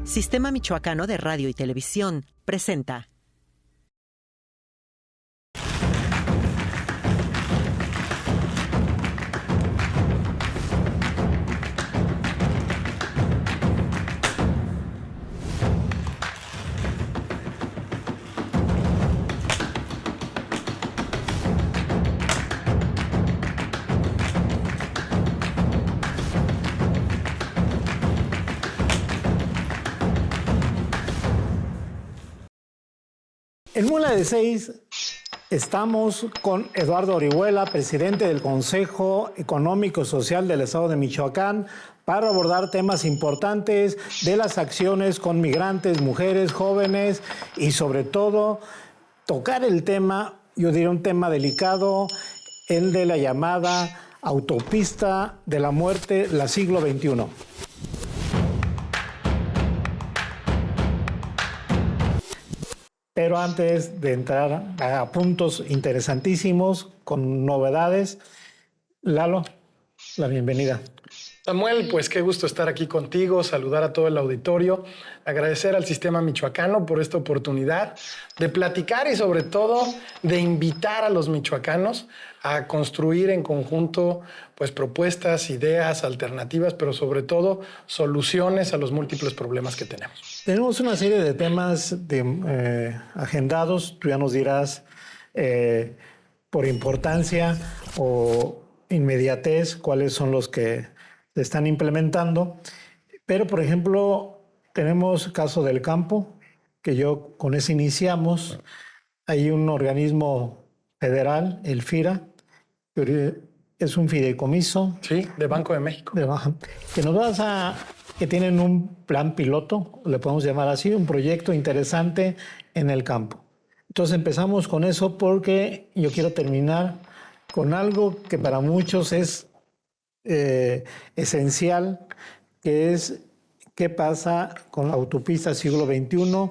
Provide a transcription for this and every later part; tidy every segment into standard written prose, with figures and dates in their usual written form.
Sistema Michoacano de Radio y Televisión presenta. En Mula de 6 estamos con Eduardo Orihuela, presidente del Consejo Económico y Social del Estado de Michoacán, para abordar temas importantes de las acciones con migrantes, mujeres, jóvenes y sobre todo tocar el tema, yo diría un tema delicado, el de la llamada autopista de la muerte, la siglo XXI. Pero antes de entrar a puntos interesantísimos, con novedades, Lalo, la bienvenida. Samuel, pues qué gusto estar aquí contigo, saludar a todo el auditorio, agradecer al Sistema Michoacano por esta oportunidad de platicar y sobre todo de invitar a los michoacanos a construir en conjunto pues propuestas, ideas, alternativas, pero sobre soluciones a los múltiples problemas que tenemos. Tenemos una serie de temas agendados, tú ya nos dirás por importancia o inmediatez cuáles son los que se están implementando. Pero, por ejemplo, tenemos el caso del campo, que con ese iniciamos. Hay un organismo federal, el FIRA, que es un fideicomiso. Sí, de Banco de México. Que tienen un plan piloto, le podemos llamar así, un proyecto interesante en el campo. Entonces empezamos con eso porque yo quiero terminar con algo que para muchos es esencial, que es qué pasa con la autopista siglo XXI,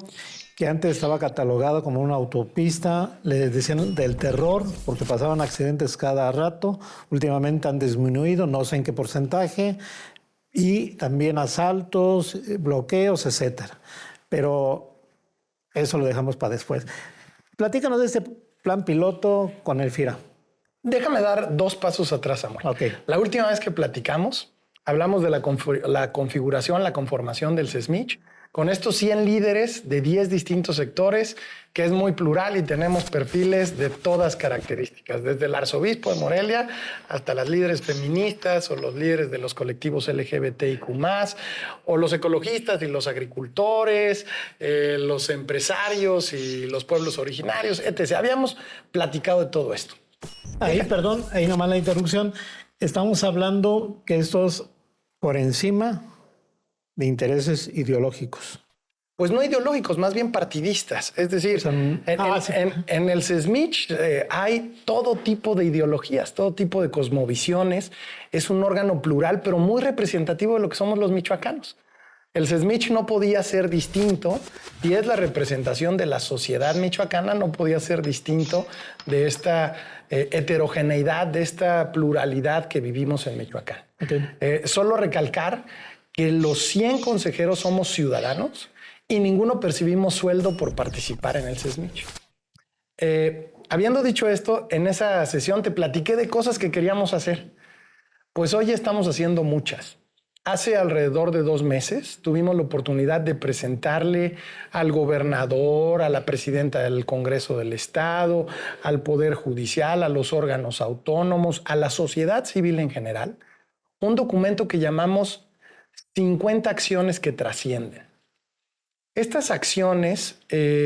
que antes estaba catalogada como una autopista, le decían del terror, porque pasaban accidentes cada rato. Últimamente han disminuido, no sé en qué porcentaje, y también asaltos, bloqueos, etcétera. Pero eso lo dejamos para después. Platícanos de este plan piloto con el FIRA. Déjame dar 2 pasos atrás, Samuel. Okay. La última vez que platicamos, hablamos de la configuración, la conformación del CESMICH, con estos 100 líderes de 10 distintos sectores, que es muy plural y tenemos perfiles de todas características, desde el arzobispo de Morelia hasta las líderes feministas o los líderes de los colectivos LGBTIQ+, o los ecologistas y los agricultores, los empresarios y los pueblos originarios, etc. Habíamos platicado de todo esto. Ahí nomás la interrupción. Estamos hablando que esto es por encima de intereses ideológicos. Pues no ideológicos, más bien partidistas. Es decir, en el CESMICH hay todo tipo de ideologías, todo tipo de cosmovisiones. Es un órgano plural, pero muy representativo de lo que somos los michoacanos. El CESMICH no podía ser distinto, y es la representación de la sociedad michoacana, no podía ser distinto de esta heterogeneidad, de esta pluralidad que vivimos en Michoacán. Okay. Solo recalcar que los 100 consejeros somos ciudadanos y ninguno percibimos sueldo por participar en el CESMICH. Habiendo dicho esto, en esa sesión te platiqué de cosas que queríamos hacer. Pues hoy estamos haciendo muchas. Hace alrededor de 2 meses tuvimos la oportunidad de presentarle al gobernador, a la presidenta del Congreso del Estado, al Poder Judicial, a los órganos autónomos, a la sociedad civil en general, un documento que llamamos 50 acciones que trascienden. Estas acciones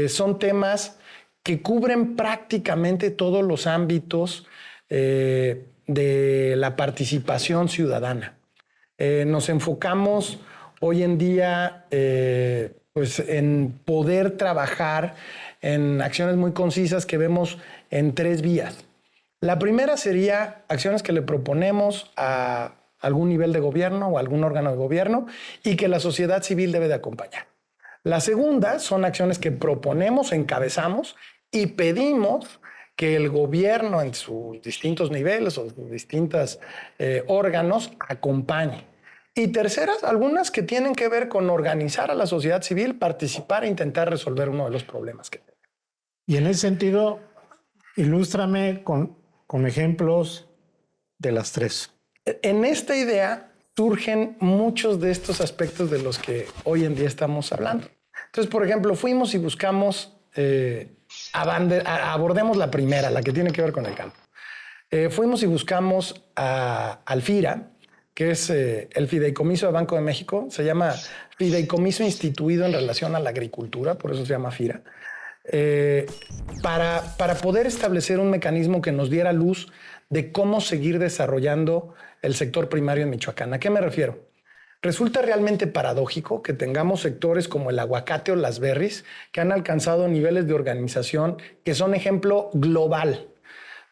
son temas que cubren prácticamente todos los ámbitos de la participación ciudadana. Nos enfocamos hoy en día pues en poder trabajar en acciones muy concisas que vemos en 3 vías. La primera sería acciones que le proponemos a algún nivel de gobierno o algún órgano de gobierno y que la sociedad civil debe de acompañar. La segunda son acciones que proponemos, encabezamos y pedimos que el gobierno en sus distintos niveles o sus distintos órganos acompañe. Y terceras, algunas que tienen que ver con organizar a la sociedad civil, participar e intentar resolver uno de los problemas que tenemos. Y en ese sentido, ilústrame con ejemplos de las tres. En esta idea surgen muchos de estos aspectos de los que hoy en día estamos hablando. Entonces, por ejemplo, fuimos y buscamos, abordemos la primera, la que tiene que ver con el campo. Fuimos y buscamos al FIRA, que es el Fideicomiso de Banco de México. Se llama Fideicomiso Instituido en Relación a la Agricultura, por eso se llama FIRA, para poder establecer un mecanismo que nos diera luz de cómo seguir desarrollando el sector primario en Michoacán. ¿A qué me refiero? Resulta realmente paradójico que tengamos sectores como el aguacate o las berries que han alcanzado niveles de organización que son ejemplo global.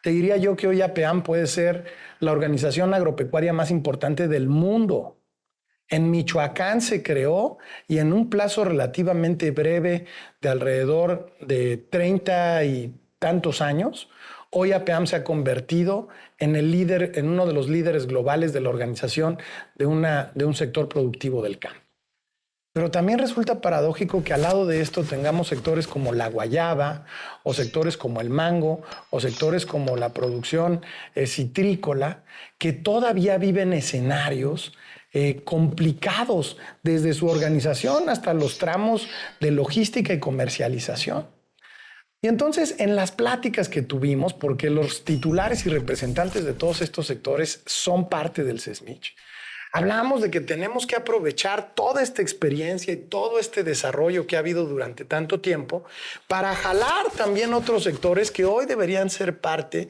Te diría yo que hoy APAM puede ser la organización agropecuaria más importante del mundo. En Michoacán se creó y en un plazo relativamente breve de alrededor de 30 y tantos años, hoy APAM se ha convertido en el líder, en uno de los líderes globales de la organización de un sector productivo del campo. Pero también resulta paradójico que al lado de esto tengamos sectores como la guayaba, o sectores como el mango, o sectores como la producción citrícola, que todavía viven escenarios complicados desde su organización hasta los tramos de logística y comercialización. Y entonces, en las pláticas que tuvimos, porque los titulares y representantes de todos estos sectores son parte del SESMIC, hablábamos de que tenemos que aprovechar toda esta experiencia y todo este desarrollo que ha habido durante tanto tiempo para jalar también otros sectores que hoy deberían ser parte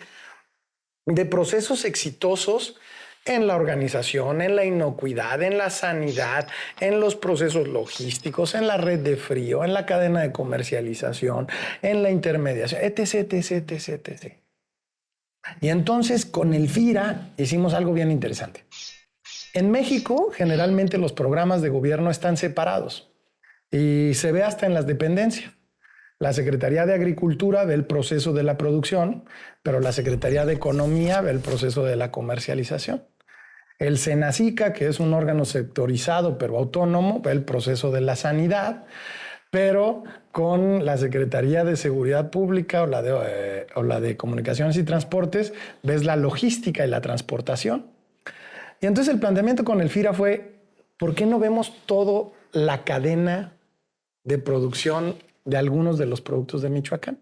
de procesos exitosos en la organización, en la inocuidad, en la sanidad, en los procesos logísticos, en la red de frío, en la cadena de comercialización, en la intermediación, etc, etc, etc, etc. Y entonces con el FIRA hicimos algo bien interesante. En México, generalmente los programas de gobierno están separados y se ve hasta en las dependencias. La Secretaría de Agricultura ve el proceso de la producción, pero la Secretaría de Economía ve el proceso de la comercialización. El SENACICA, que es un órgano sectorizado pero autónomo, ve el proceso de la sanidad, pero con la Secretaría de Seguridad Pública o la de Comunicaciones y Transportes, ves la logística y la transportación. Y entonces el planteamiento con el FIRA fue, ¿por qué no vemos toda la cadena de producción de algunos de los productos de Michoacán?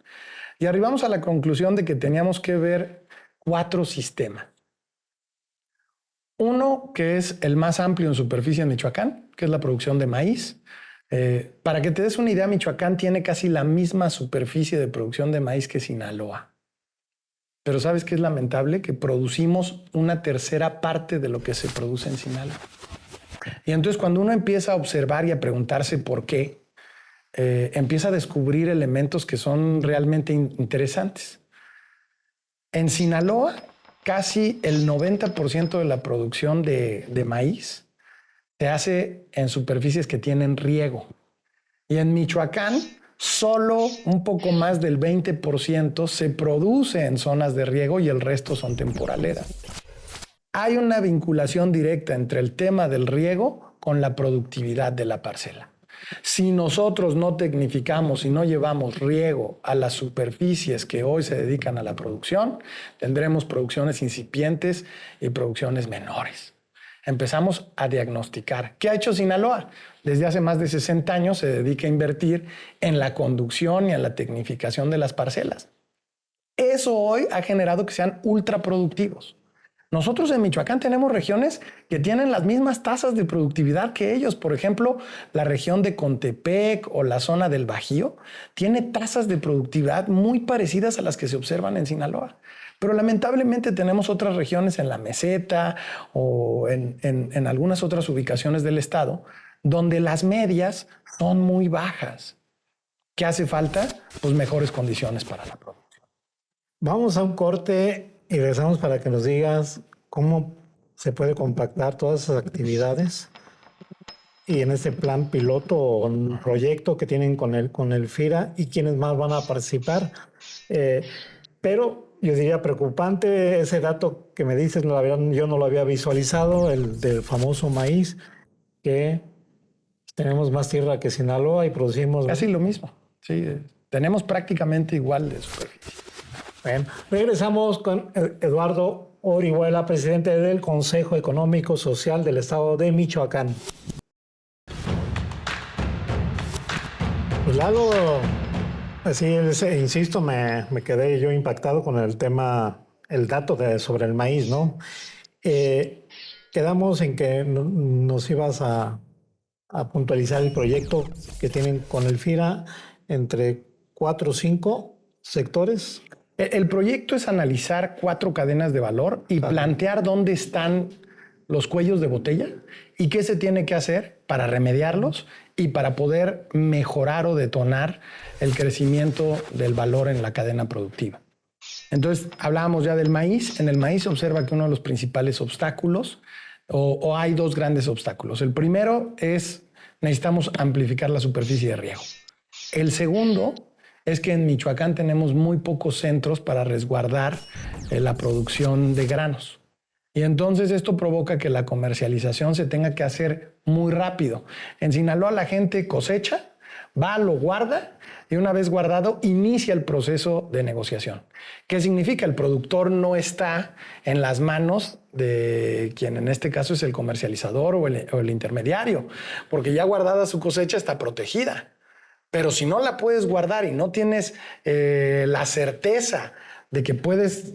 Y arribamos a la conclusión de que teníamos que ver 4 sistemas. Uno, que es el más amplio en superficie en Michoacán, que es la producción de maíz. Para que te des una idea, Michoacán tiene casi la misma superficie de producción de maíz que Sinaloa. Pero ¿sabes qué es lamentable? Que producimos una tercera parte de lo que se produce en Sinaloa. Y entonces cuando uno empieza a observar y a preguntarse por qué, empieza a descubrir elementos que son realmente interesantes. En Sinaloa, casi el 90% de la producción de maíz se hace en superficies que tienen riego. Y en Michoacán, solo un poco más del 20% se produce en zonas de riego y el resto son temporaleras. Hay una vinculación directa entre el tema del riego con la productividad de la parcela. Si nosotros no tecnificamos y no llevamos riego a las superficies que hoy se dedican a la producción, tendremos producciones incipientes y producciones menores. Empezamos a diagnosticar. ¿Qué ha hecho Sinaloa? Desde hace más de 60 años se dedica a invertir en la conducción y en la tecnificación de las parcelas. Eso hoy ha generado que sean ultraproductivos. Nosotros en Michoacán tenemos regiones que tienen las mismas tasas de productividad que ellos. Por ejemplo, la región de Contepec o la zona del Bajío tiene tasas de productividad muy parecidas a las que se observan en Sinaloa. Pero lamentablemente tenemos otras regiones en la meseta o en algunas otras ubicaciones del estado donde las medias son muy bajas. ¿Qué hace falta? Pues mejores condiciones para la producción. Vamos a un corte y regresamos para que nos digas cómo se puede compactar todas esas actividades y en este plan piloto o un proyecto que tienen con el FIRA y quiénes más van a participar. pero yo diría preocupante ese dato que me dices, yo no lo había visualizado, el del famoso maíz, que tenemos más tierra que Sinaloa y producimos... Casi lo mismo, sí. Tenemos prácticamente igual de superficie. Bueno, regresamos con Eduardo Orihuela, presidente del Consejo Económico Social del Estado de Michoacán. Pues Lalo, así insisto, me quedé yo impactado con el tema, el dato sobre el maíz, ¿no? Quedamos en que nos ibas a puntualizar el proyecto que tienen con el FIRA entre 4 o 5 sectores. El proyecto es analizar 4 cadenas de valor y plantear dónde están los cuellos de botella y qué se tiene que hacer para remediarlos y para poder mejorar o detonar el crecimiento del valor en la cadena productiva. Entonces, hablábamos ya del maíz. En el maíz se observa que uno de los principales obstáculos, o hay 2 grandes obstáculos. El primero es necesitamos amplificar la superficie de riego. El segundo es que en Michoacán tenemos muy pocos centros para resguardar la producción de granos. Y entonces esto provoca que la comercialización se tenga que hacer muy rápido. En Sinaloa la gente cosecha, va, lo guarda y una vez guardado inicia el proceso de negociación. ¿Qué significa? El productor no está en las manos de quien en este caso es el comercializador o el intermediario, porque ya guardada su cosecha está protegida. Pero si no la puedes guardar y no tienes la certeza de que puedes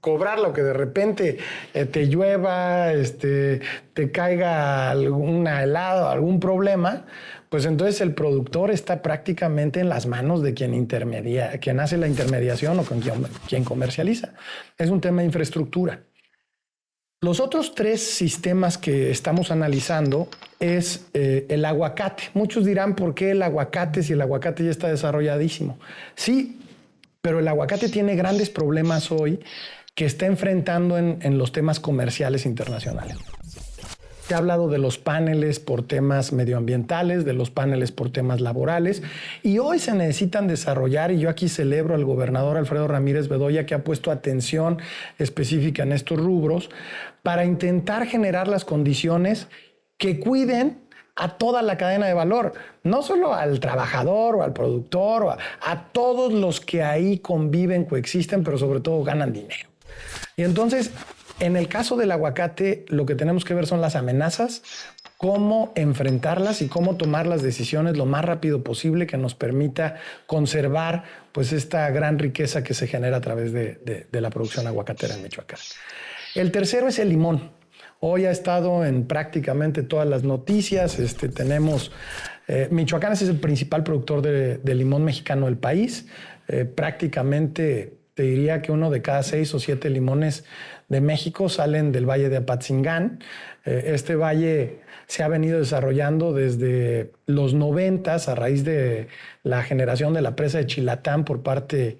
cobrarla o que de repente te llueva, te caiga alguna helada o algún problema, pues entonces el productor está prácticamente en las manos de quien hace la intermediación o con quien comercializa. Es un tema de infraestructura. Los otros 3 sistemas que estamos analizando es el aguacate. Muchos dirán, ¿por qué el aguacate si el aguacate ya está desarrolladísimo? Sí, pero el aguacate tiene grandes problemas hoy que está enfrentando en los temas comerciales internacionales. Se ha hablado de los paneles por temas medioambientales, de los paneles por temas laborales, y hoy se necesitan desarrollar, y yo aquí celebro al gobernador Alfredo Ramírez Bedoya, que ha puesto atención específica en estos rubros, para intentar generar las condiciones que cuiden a toda la cadena de valor, no solo al trabajador o al productor, o a todos los que ahí conviven, coexisten, pero sobre todo ganan dinero. Y entonces, en el caso del aguacate, lo que tenemos que ver son las amenazas, cómo enfrentarlas y cómo tomar las decisiones lo más rápido posible que nos permita conservar pues, esta gran riqueza que se genera a través de la producción aguacatera en Michoacán. El tercero es el limón. Hoy ha estado en prácticamente todas las noticias. Michoacán es el principal productor de limón mexicano del país. Prácticamente te diría que 1 de cada 6 o 7 limones de México salen del Valle de Apatzingán. Este valle se ha venido desarrollando desde los 90s a raíz de la generación de la presa de Chilatán por parte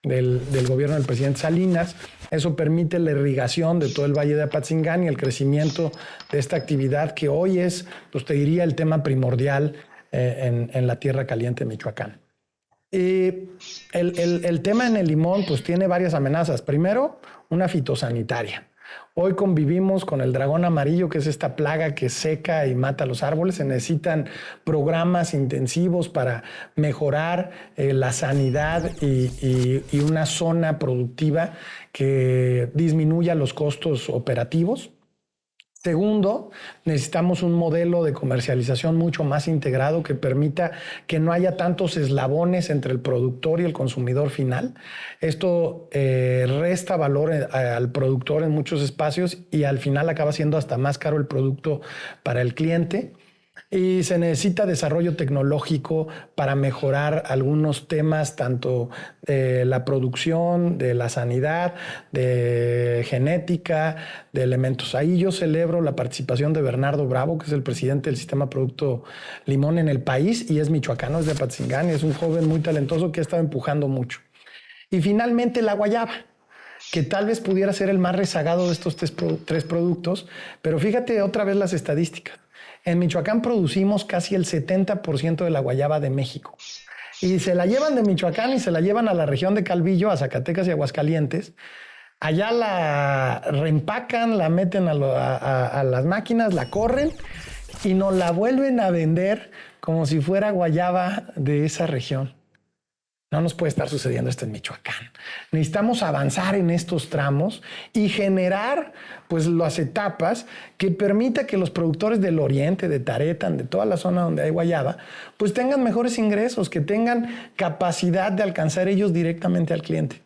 del gobierno del presidente Salinas. Eso permite la irrigación de todo el Valle de Apatzingán y el crecimiento de esta actividad que hoy es, pues te diría, el tema primordial en la tierra caliente de Michoacán. El tema en el limón pues tiene varias amenazas. Primero, una fitosanitaria. Hoy convivimos con el dragón amarillo, que es esta plaga que seca y mata los árboles. Se necesitan programas intensivos para mejorar la sanidad y una zona productiva que disminuya los costos operativos. Segundo, necesitamos un modelo de comercialización mucho más integrado que permita que no haya tantos eslabones entre el productor y el consumidor final. Esto resta valor al productor en muchos espacios y al final acaba siendo hasta más caro el producto para el cliente. Y se necesita desarrollo tecnológico para mejorar algunos temas, tanto de la producción, de la sanidad, de genética, de elementos. Ahí yo celebro la participación de Bernardo Bravo, que es el presidente del Sistema Producto Limón en el país, y es michoacano, es de Apatzingán, y es un joven muy talentoso que ha estado empujando mucho. Y finalmente la guayaba, que tal vez pudiera ser el más rezagado de estos 3 productos, pero fíjate otra vez las estadísticas. En Michoacán producimos casi el 70% de la guayaba de México. Y se la llevan de Michoacán y se la llevan a la región de Calvillo, a Zacatecas y Aguascalientes. Allá la reempacan, la meten a las máquinas, la corren y nos la vuelven a vender como si fuera guayaba de esa región. No nos puede estar sucediendo esto en Michoacán. Necesitamos avanzar en estos tramos y generar pues las etapas que permita que los productores del oriente, de Taretan, de toda la zona donde hay guayaba, pues tengan mejores ingresos, que tengan capacidad de alcanzar ellos directamente al cliente.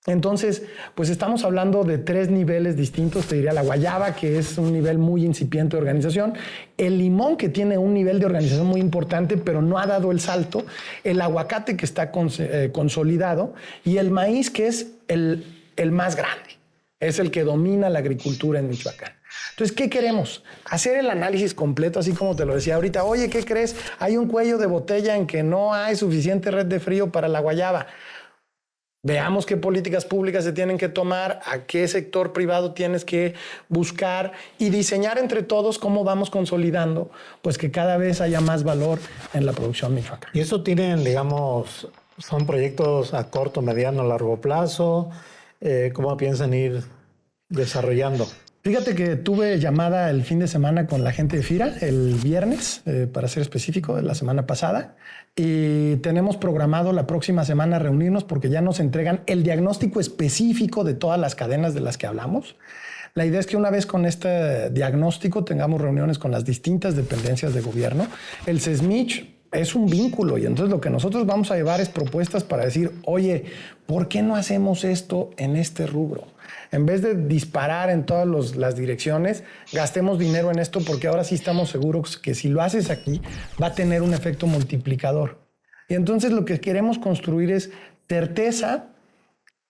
Entonces, pues estamos hablando de 3 niveles distintos. Te diría la guayaba, que es un nivel muy incipiente de organización, el limón, que tiene un nivel de organización muy importante, pero no ha dado el salto, el aguacate, que está consolidado, y el maíz, que es el más grande, es el que domina la agricultura en Michoacán. Entonces, ¿qué queremos? Hacer el análisis completo, así como te lo decía ahorita. Oye, ¿qué crees? Hay un cuello de botella en que no hay suficiente red de frío para la guayaba. Veamos qué políticas públicas se tienen que tomar, a qué sector privado tienes que buscar y diseñar entre todos cómo vamos consolidando, pues que cada vez haya más valor en la producción michoacana. Y eso tienen, digamos, son proyectos a corto, mediano, largo plazo. ¿Cómo piensan ir desarrollando? Fíjate que tuve llamada el fin de semana con la gente de FIRA, el viernes, para ser específico, de la semana pasada, y tenemos programado la próxima semana reunirnos porque ya nos entregan el diagnóstico específico de todas las cadenas de las que hablamos. La idea es que una vez con este diagnóstico tengamos reuniones con las distintas dependencias de gobierno. El SESMIC es un vínculo y entonces lo que nosotros vamos a llevar es propuestas para decir, oye, ¿por qué no hacemos esto en este rubro? En vez de disparar en todas las direcciones, gastemos dinero en esto porque ahora sí estamos seguros que si lo haces aquí va a tener un efecto multiplicador. Y entonces lo que queremos construir es certeza,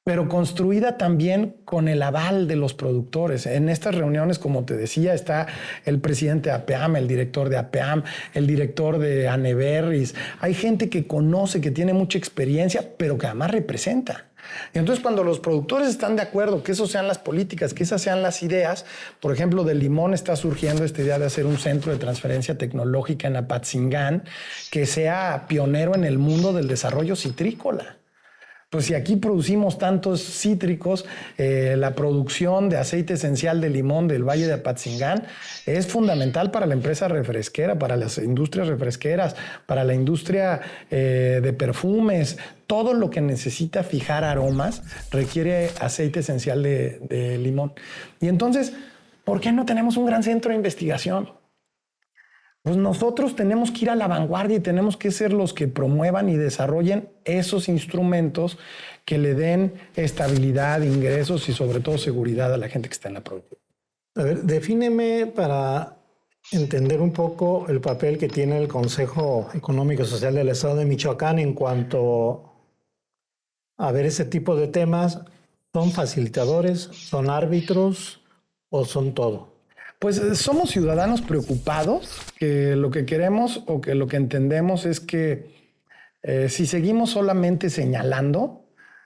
pero construida también con el aval de los productores. En estas reuniones, como te decía, está el presidente de APAM, el director de APAM, el director de Aneberris. Hay gente que conoce, que tiene mucha experiencia, pero que además representa. Y entonces cuando los productores están de acuerdo que eso sean las políticas, que esas sean las ideas, por ejemplo, del limón está surgiendo esta idea de hacer un centro de transferencia tecnológica en Apatzingán que sea pionero en el mundo del desarrollo citrícola. Pues si aquí producimos tantos cítricos, la producción de aceite esencial de limón del Valle de Apatzingán es fundamental para la empresa refresquera, para las industrias refresqueras, para la industria de perfumes. Todo lo que necesita fijar aromas requiere aceite esencial de limón. Y entonces, ¿por qué no tenemos un gran centro de investigación? Pues nosotros tenemos que ir a la vanguardia y tenemos que ser los que promuevan y desarrollen esos instrumentos que le den estabilidad, ingresos y sobre todo seguridad a la gente que está en la producción. A ver, defíneme para entender un poco el papel que tiene el Consejo Económico y Social del Estado de Michoacán en cuanto a ver ese tipo de temas. ¿Son facilitadores, son árbitros o son todo? Pues somos ciudadanos preocupados, que lo que queremos o que lo que entendemos es que si seguimos solamente señalando,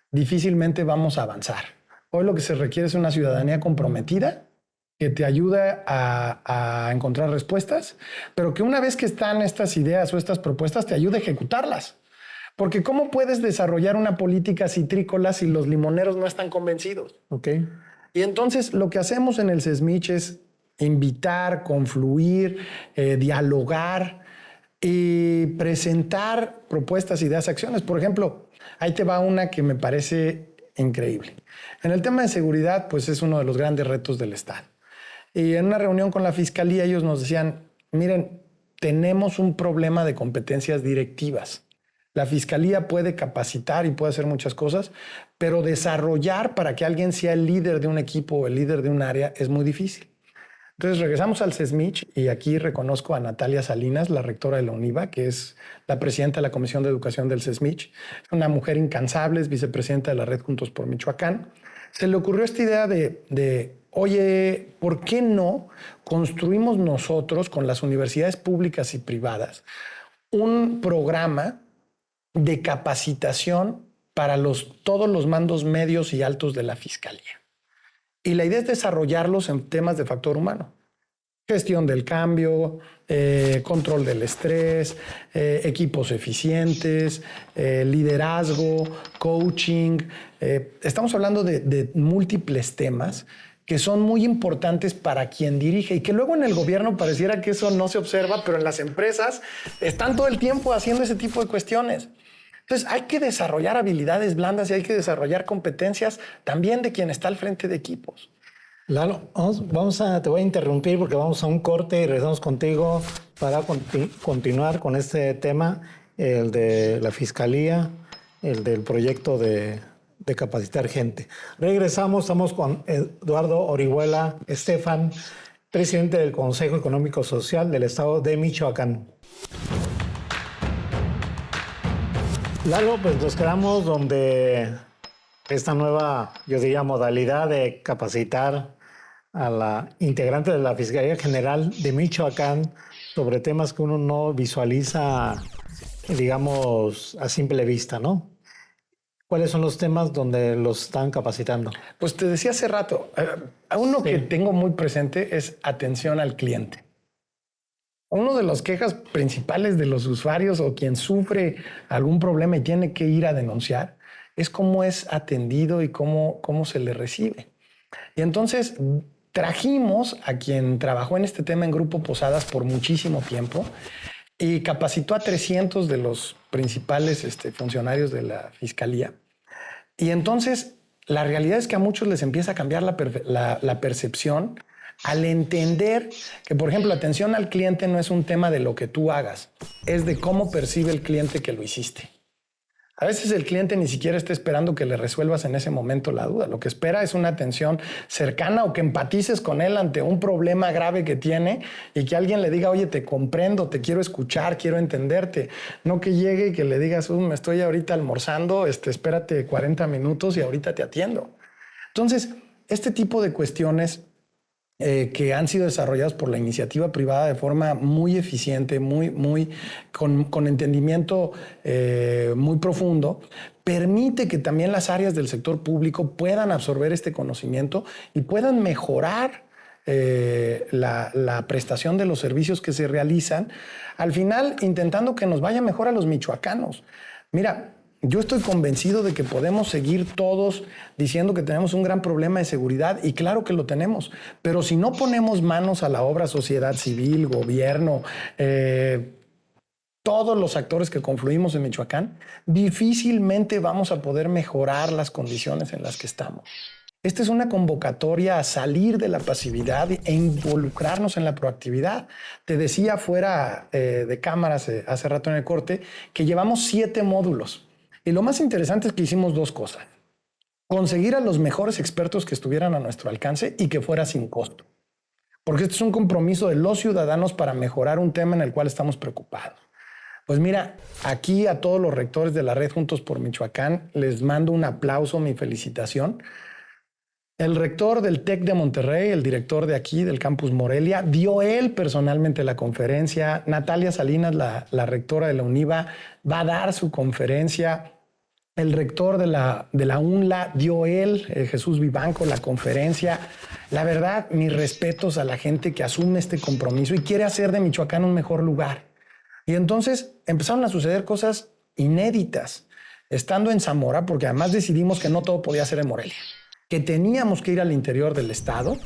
difícilmente vamos a avanzar. Hoy lo que se requiere es una ciudadanía comprometida que te ayude a encontrar respuestas, pero que una vez que están estas ideas o estas propuestas te ayude a ejecutarlas. Porque ¿cómo puedes desarrollar una política citrícola si los limoneros no están convencidos? Okay. Y entonces lo que hacemos en el SESMIC es invitar, confluir, dialogar y presentar propuestas, ideas, acciones. Por ejemplo, ahí te va una que me parece increíble. En el tema de seguridad, pues es uno de los grandes retos del Estado. Y en una reunión con la Fiscalía, ellos nos decían, miren, tenemos un problema de competencias directivas. La Fiscalía puede capacitar y puede hacer muchas cosas, pero desarrollar para que alguien sea el líder de un equipo o el líder de un área es muy difícil. Entonces regresamos al SESMIC y aquí reconozco a Natalia Salinas, la rectora de la UNIVA, que es la presidenta de la Comisión de Educación del SESMIC. Es una mujer incansable, es vicepresidenta de la Red Juntos por Michoacán. Se le ocurrió esta idea de oye, ¿por qué no construimos nosotros con las universidades públicas y privadas un programa de capacitación para todos los mandos medios y altos de la Fiscalía? Y la idea es desarrollarlos en temas de factor humano. Gestión del cambio, control del estrés, equipos eficientes, liderazgo, coaching. Estamos hablando de múltiples temas que son muy importantes para quien dirige y que luego en el gobierno pareciera que eso no se observa, pero en las empresas están todo el tiempo haciendo ese tipo de cuestiones. Entonces hay que desarrollar habilidades blandas y hay que desarrollar competencias también de quien está al frente de equipos. Lalo, te voy a interrumpir porque vamos a un corte y regresamos contigo para continuar con este tema, el de la fiscalía, el del proyecto de capacitar gente. Regresamos, estamos con Eduardo Orihuela Estefan, presidente del Consejo Económico Social del Estado de Michoacán. Lalo, pues nos quedamos donde esta nueva, yo diría, modalidad de capacitar a la integrante de la Fiscalía General de Michoacán sobre temas que uno no visualiza, digamos, a simple vista, ¿no? ¿Cuáles son los temas donde los están capacitando? Pues te decía hace rato, uno que tengo muy presente es atención al cliente. Uno de las quejas principales de los usuarios o quien sufre algún problema y tiene que ir a denunciar es cómo es atendido y cómo se le recibe. Y entonces trajimos a quien trabajó en este tema en Grupo Posadas por muchísimo tiempo y capacitó a 300 de los principales funcionarios de la Fiscalía. Y entonces la realidad es que a muchos les empieza a cambiar la percepción al entender que, por ejemplo, atención al cliente no es un tema de lo que tú hagas, es de cómo percibe el cliente que lo hiciste. A veces el cliente ni siquiera está esperando que le resuelvas en ese momento la duda. Lo que espera es una atención cercana o que empatices con él ante un problema grave que tiene y que alguien le diga, oye, te comprendo, te quiero escuchar, quiero entenderte. No que llegue y que le digas, me estoy ahorita almorzando, espérate 40 minutos y ahorita te atiendo. Entonces, este tipo de cuestiones que han sido desarrollados por la iniciativa privada de forma muy eficiente, con entendimiento muy profundo, permite que también las áreas del sector público puedan absorber este conocimiento y puedan mejorar la prestación de los servicios que se realizan, al final intentando que nos vaya mejor a los michoacanos. Mira, yo estoy convencido de que podemos seguir todos diciendo que tenemos un gran problema de seguridad y claro que lo tenemos, pero si no ponemos manos a la obra, sociedad civil, gobierno, todos los actores que confluimos en Michoacán, difícilmente vamos a poder mejorar las condiciones en las que estamos. Esta es una convocatoria a salir de la pasividad e involucrarnos en la proactividad. Te decía fuera de cámaras hace rato en el corte que llevamos 7 módulos. Y lo más interesante es que hicimos 2 cosas. Conseguir a los mejores expertos que estuvieran a nuestro alcance y que fuera sin costo. Porque este es un compromiso de los ciudadanos para mejorar un tema en el cual estamos preocupados. Pues mira, aquí a todos los rectores de la red Juntos por Michoacán les mando un aplauso, mi felicitación. El rector del TEC de Monterrey, el director de aquí, del campus Morelia, dio él personalmente la conferencia. Natalia Salinas, la rectora de la UNIVA, va a dar su conferencia. El rector de la UNLA dio él, Jesús Vivanco, la conferencia. La verdad, mis respetos a la gente que asume este compromiso y quiere hacer de Michoacán un mejor lugar. Y entonces empezaron a suceder cosas inéditas. Estando en Zamora, porque además decidimos que no todo podía ser en Morelia, que teníamos que ir al interior del estado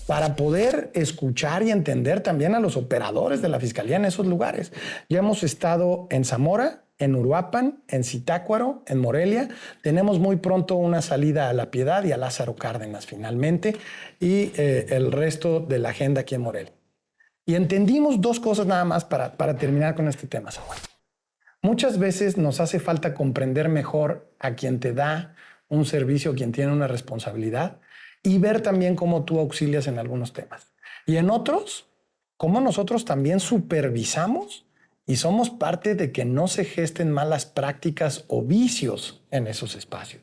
para poder escuchar y entender también a los operadores de la Fiscalía en esos lugares. Ya hemos estado en Zamora, en Uruapan, en Zitácuaro, en Morelia. Tenemos muy pronto una salida a La Piedad y a Lázaro Cárdenas finalmente y el resto de la agenda aquí en Morelia. Y entendimos 2 cosas nada más para terminar con este tema, Saúl. Muchas veces nos hace falta comprender mejor a quien te da un servicio, quien tiene una responsabilidad y ver también cómo tú auxilias en algunos temas. Y en otros, cómo nosotros también supervisamos y somos parte de que no se gesten malas prácticas o vicios en esos espacios.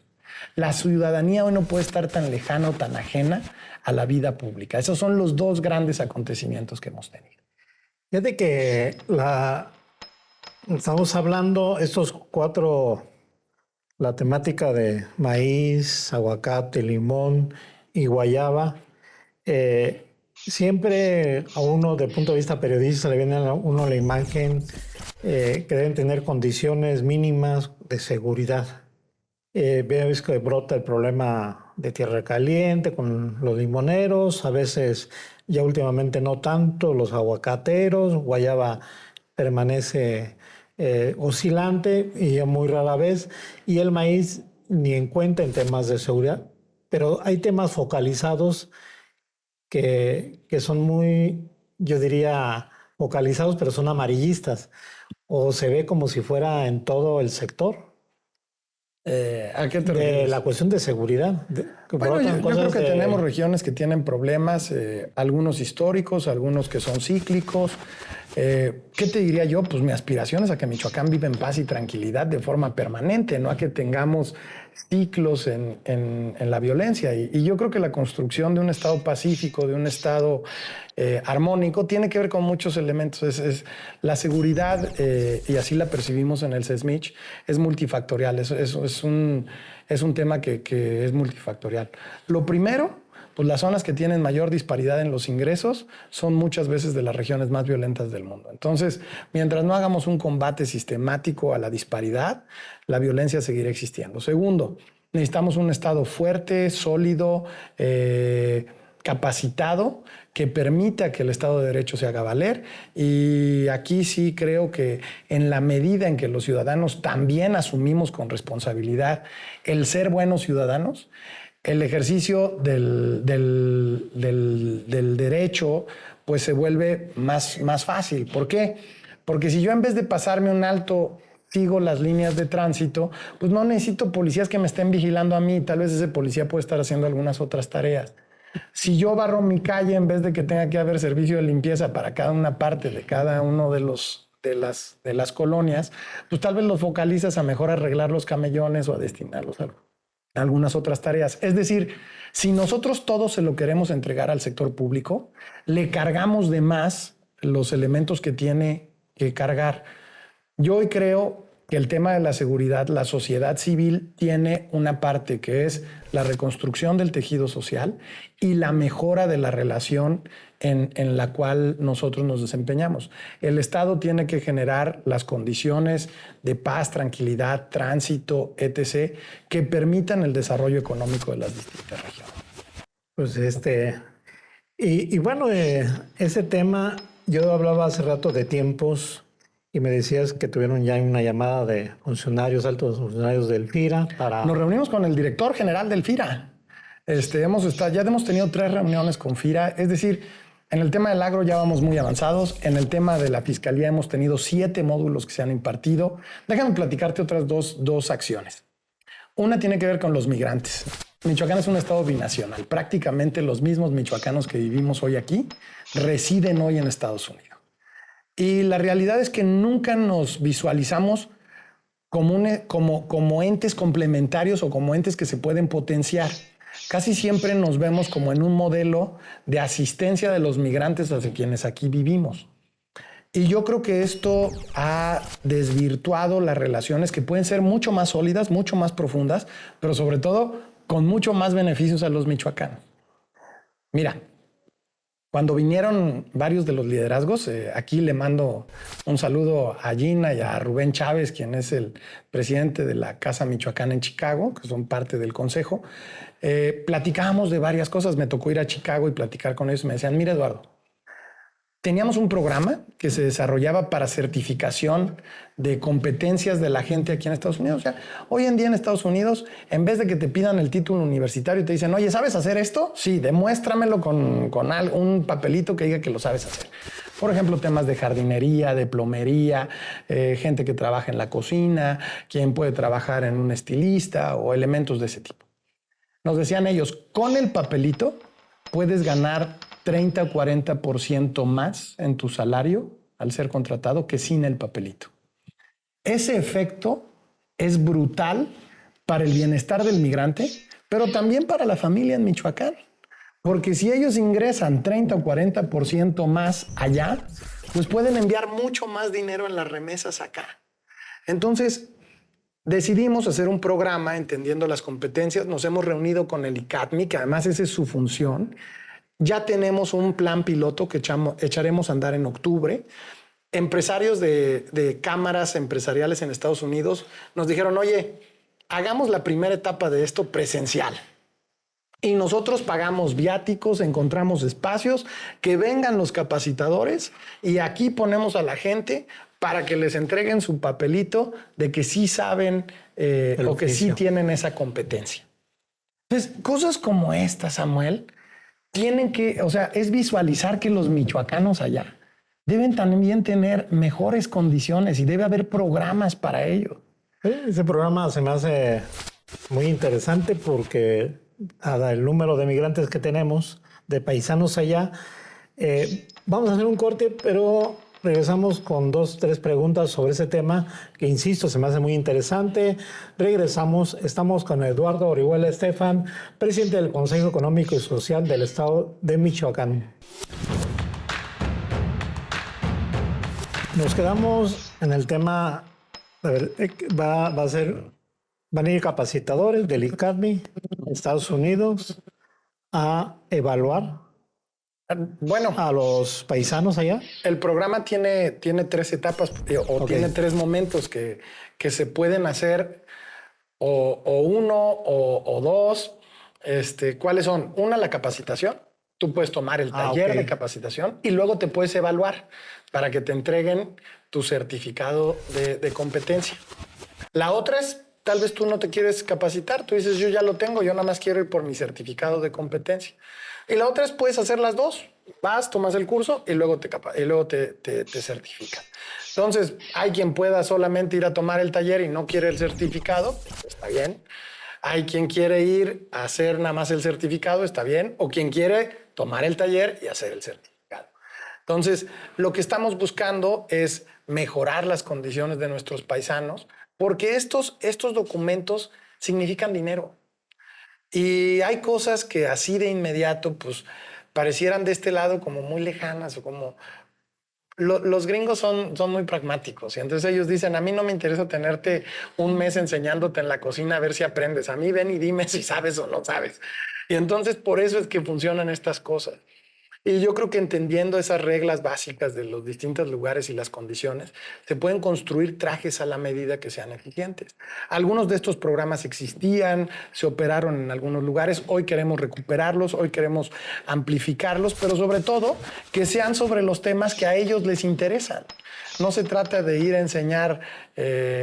La ciudadanía hoy no puede estar tan lejana o tan ajena a la vida pública. Esos son los 2 grandes acontecimientos que hemos tenido. Fíjate que estamos hablando estos 4, la temática de maíz, aguacate, limón y guayaba. siempre a uno, de punto de vista periodista, le viene a uno la imagen que deben tener condiciones mínimas de seguridad. Ves que brota el problema de Tierra Caliente con los limoneros, a veces ya últimamente no tanto, los aguacateros, Guayaba permanece oscilante y ya muy rara vez, y el maíz ni en cuenta en temas de seguridad, pero hay temas focalizados que son muy, yo diría, focalizados, pero son amarillistas, o se ve como si fuera en todo el sector. ¿A qué te De refieres? la cuestión de seguridad. Bueno, yo creo que tenemos regiones que tienen problemas, algunos históricos, algunos que son cíclicos. ¿Qué te diría yo? Pues mi aspiración es a que Michoacán viva en paz y tranquilidad de forma permanente, no a que tengamos ciclos en la violencia. Y yo creo que la construcción de un Estado pacífico, de un Estado armónico, tiene que ver con muchos elementos. Es la seguridad, y así la percibimos en el SESMICH, es multifactorial. Es un tema que es multifactorial. Lo primero, pues las zonas que tienen mayor disparidad en los ingresos son muchas veces de las regiones más violentas del mundo. Entonces, mientras no hagamos un combate sistemático a la disparidad, la violencia seguirá existiendo. Segundo, necesitamos un Estado fuerte, sólido, capacitado, que permita que el Estado de Derecho se haga valer. Y aquí sí creo que en la medida en que los ciudadanos también asumimos con responsabilidad el ser buenos ciudadanos, el ejercicio del derecho pues se vuelve más fácil. ¿Por qué? Porque si yo en vez de pasarme un alto sigo las líneas de tránsito, pues no necesito policías que me estén vigilando a mí. Tal vez ese policía puede estar haciendo algunas otras tareas. Si yo barro mi calle en vez de que tenga que haber servicio de limpieza para cada una parte de cada uno de las colonias, pues tal vez los focalizas a mejor arreglar los camellones o a destinarlos a algunas otras tareas. Es decir, si nosotros todos se lo queremos entregar al sector público, le cargamos de más los elementos que tiene que cargar. Yo hoy creo que el tema de la seguridad, la sociedad civil tiene una parte que es la reconstrucción del tejido social y la mejora de la relación en la cual nosotros nos desempeñamos. El Estado tiene que generar las condiciones de paz, tranquilidad, tránsito, etc., que permitan el desarrollo económico de las distintas regiones. Pues y bueno, ese tema, yo hablaba hace rato de tiempos y me decías que tuvieron ya una llamada de funcionarios, altos funcionarios del FIRA para... Nos reunimos con el director general del FIRA. Ya hemos tenido 3 reuniones con FIRA, es decir, en el tema del agro ya vamos muy avanzados, en el tema de la fiscalía hemos tenido 7 módulos que se han impartido. Déjame platicarte otras dos acciones. Una tiene que ver con los migrantes. Michoacán es un estado binacional. Prácticamente los mismos michoacanos que vivimos hoy aquí residen hoy en Estados Unidos. Y la realidad es que nunca nos visualizamos como entes complementarios o como entes que se pueden potenciar. Casi siempre nos vemos como en un modelo de asistencia de los migrantes hacia quienes aquí vivimos. Y yo creo que esto ha desvirtuado las relaciones que pueden ser mucho más sólidas, mucho más profundas, pero sobre todo con mucho más beneficios a los michoacanos. Mira, cuando vinieron varios de los liderazgos, aquí le mando un saludo a Gina y a Rubén Chávez, quien es el presidente de la Casa Michoacán en Chicago, que son parte del consejo. Platicábamos de varias cosas. Me tocó ir a Chicago y platicar con ellos. Me decían, mira, Eduardo, teníamos un programa que se desarrollaba para certificación de competencias de la gente aquí en Estados Unidos. O sea, hoy en día en Estados Unidos, en vez de que te pidan el título universitario y te dicen, oye, ¿sabes hacer esto? Sí, demuéstramelo con un papelito que diga que lo sabes hacer. Por ejemplo, temas de jardinería, de plomería, gente que trabaja en la cocina, quien puede trabajar en un estilista o elementos de ese tipo. Nos decían ellos, con el papelito puedes ganar 30 o 40% más en tu salario al ser contratado que sin el papelito. Ese efecto es brutal para el bienestar del migrante, pero también para la familia en Michoacán. Porque si ellos ingresan 30 o 40% más allá, pues pueden enviar mucho más dinero en las remesas acá. Entonces, decidimos hacer un programa entendiendo las competencias. Nos hemos reunido con el ICATMI, que además esa es su función. Ya tenemos un plan piloto que echaremos a andar en octubre. Empresarios de cámaras empresariales en Estados Unidos nos dijeron, oye, hagamos la primera etapa de esto presencial. Y nosotros pagamos viáticos, encontramos espacios, que vengan los capacitadores y aquí ponemos a la gente para que les entreguen su papelito de que sí saben o que sí tienen esa competencia. Entonces, cosas como esta, Samuel, tienen que, o sea, es visualizar que los michoacanos allá deben también tener mejores condiciones y debe haber programas para ello. Ese programa se me hace muy interesante porque el número de migrantes que tenemos, de paisanos allá, vamos a hacer un corte, pero regresamos con 2, 3 preguntas sobre ese tema que, insisto, se me hace muy interesante. Regresamos, estamos con Eduardo Orihuela Estefan, presidente del Consejo Económico y Social del Estado de Michoacán. Nos quedamos en el tema, a ver, van a ir capacitadores del ICADMI a Estados Unidos a evaluar a los paisanos allá. El programa tiene 3 etapas tiene 3 momentos que se pueden hacer o uno o 2. ¿Cuáles son? Una, la capacitación. Tú puedes tomar el taller de capacitación y luego te puedes evaluar para que te entreguen tu certificado de competencia. La otra es, tal vez tú no te quieres capacitar. Tú dices, yo ya lo tengo, yo nada más quiero ir por mi certificado de competencia. Y la otra es, puedes hacer las dos. Vas, tomas el curso y luego te certifican. Entonces, hay quien pueda solamente ir a tomar el taller y no quiere el certificado. Está bien. Hay quien quiere ir a hacer nada más el certificado. Está bien. O quien quiere tomar el taller y hacer el certificado. Entonces, lo que estamos buscando es mejorar las condiciones de nuestros paisanos, porque estos documentos significan dinero. Y hay cosas que así de inmediato, pues, parecieran de este lado como muy lejanas o como... Los gringos son muy pragmáticos y entonces ellos dicen, a mí no me interesa tenerte un mes enseñándote en la cocina a ver si aprendes. A mí ven y dime si sabes o no sabes. Y entonces por eso es que funcionan estas cosas. Y yo creo que entendiendo esas reglas básicas de los distintos lugares y las condiciones, se pueden construir trajes a la medida que sean eficientes. Algunos de estos programas existían, se operaron en algunos lugares, hoy queremos recuperarlos, hoy queremos amplificarlos, pero sobre todo que sean sobre los temas que a ellos les interesan. No se trata de ir a enseñar